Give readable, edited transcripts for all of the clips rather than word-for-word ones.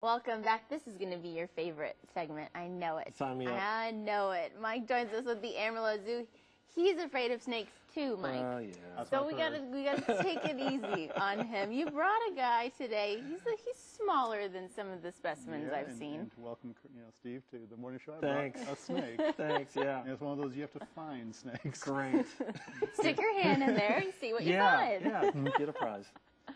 Welcome back. This is going to be your favorite segment. I know it. Sign me up. I know it. Mike joins us with the Amarillo Zoo. He's afraid of snakes too, Mike. Yeah. So we gotta take it easy on him. You brought a guy today. He's smaller than some of the specimens I've seen. And welcome, Steve, to the morning show. Thanks. A snake. Thanks. Yeah. And it's one of those you have to find snakes. Great. Stick your hand in there and see what you find. Yeah. Get a prize.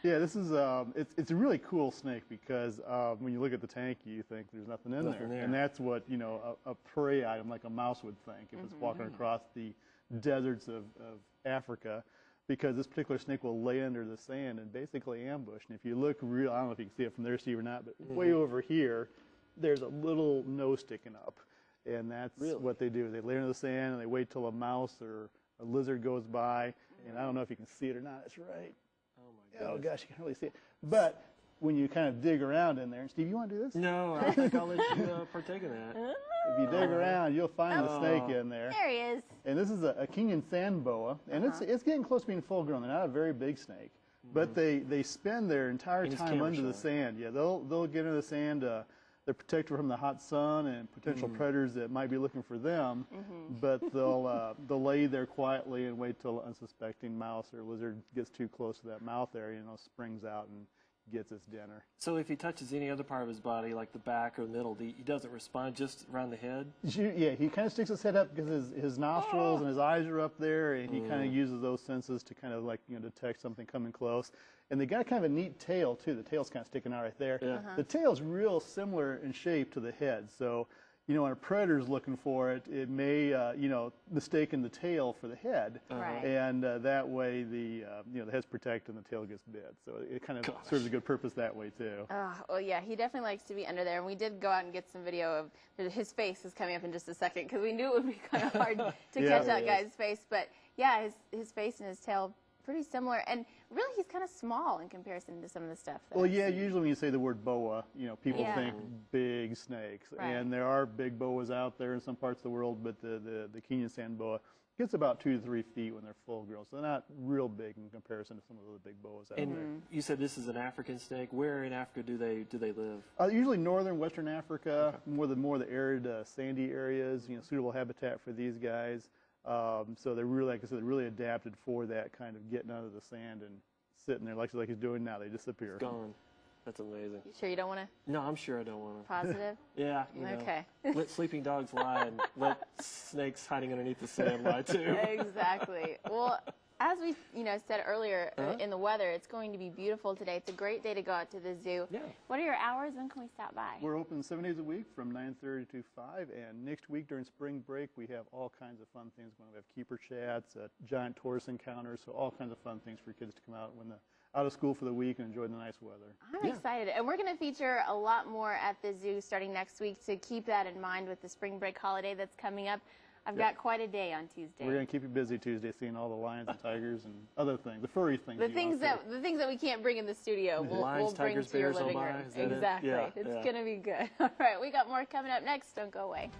Yeah, this is it's a really cool snake because when you look at the tank, you think there's nothing in there, and that's what a prey item like a mouse would think if it's walking across the deserts of Africa, because this particular snake will lay under the sand and basically ambush. And if you look real, I don't know if you can see it from there, Steve, or not, but way over here, there's a little nose sticking up, and that's what they do. They lay under the sand and they wait till a mouse or a lizard goes by, and I don't know if you can see it or not. It's right. Oh gosh, you can't really see it. But when you kind of dig around in there, and Steve, you want to do this? No, I think I'll let you partake in that. If you dig around, you'll find the snake in there. There he is. And this is a Kenyan sand boa, and it's getting close to being full grown. They're not a very big snake, but they spend their entire time under the sand. Yeah, they'll get into the sand. They're protected from the hot sun and potential predators that might be looking for them, but they'll lay there quietly and wait till an unsuspecting mouse or lizard gets too close to that mouth area, springs out and gets its dinner. So if he touches any other part of his body, like the back or the middle, he doesn't respond, just around the head? Yeah, he kind of sticks his head up because his nostrils and his eyes are up there, and he kind of uses those senses to kind of detect something coming close. And they got kind of a neat tail too. The tail's kind of sticking out right there. Yeah. The tail's real similar in shape to the head. So, when a predator's looking for it, it may, mistaken the tail for the head, and that way the head's protected and the tail gets bit. So it kind of serves a good purpose that way too. Well, yeah, he definitely likes to be under there. And we did go out and get some video of his face is coming up in just a second because we knew it would be kind of hard to catch that guy's face. But yeah, his face and his tail pretty similar, and really he's kind of small in comparison to some of the stuff. Well, yeah, usually when you say the word boa, people think big snakes, and there are big boas out there in some parts of the world, but the Kenyan sand boa gets about 2 to 3 feet when they're full grown, so they're not real big in comparison to some of the big boas out there. You said this is an African snake. Where in Africa do they live? Usually northern, western Africa, more the arid, sandy areas. Suitable habitat for these guys. So they're really, like I said, they're really adapted for that kind of getting under the sand and sitting there like he's doing now. They disappear. It's gone. That's amazing. You sure you don't want to? No, I'm sure I don't want to. Positive? Yeah. Okay. Let sleeping dogs lie and let snakes hiding underneath the sand lie too. Exactly. Well, as we said earlier in the weather, it's going to be beautiful today. It's a great day to go out to the zoo. Yeah. What are your hours? When can we stop by? We're open 7 days a week from 9:30 to 5, and next week during spring break we have all kinds of fun things going. We have keeper chats, giant tortoise encounters, so all kinds of fun things for kids to come out when they're out of school for the week and enjoy the nice weather. I'm excited, and we're going to feature a lot more at the zoo starting next week, to keep that in mind with the spring break holiday that's coming up. I've got quite a day on Tuesday. We're going to keep you busy Tuesday, seeing all the lions and tigers and other things, the furry things. The things that we can't bring in the studio, we'll bring to your living room. Exactly. It's going to be good. All right, we got more coming up next. Don't go away.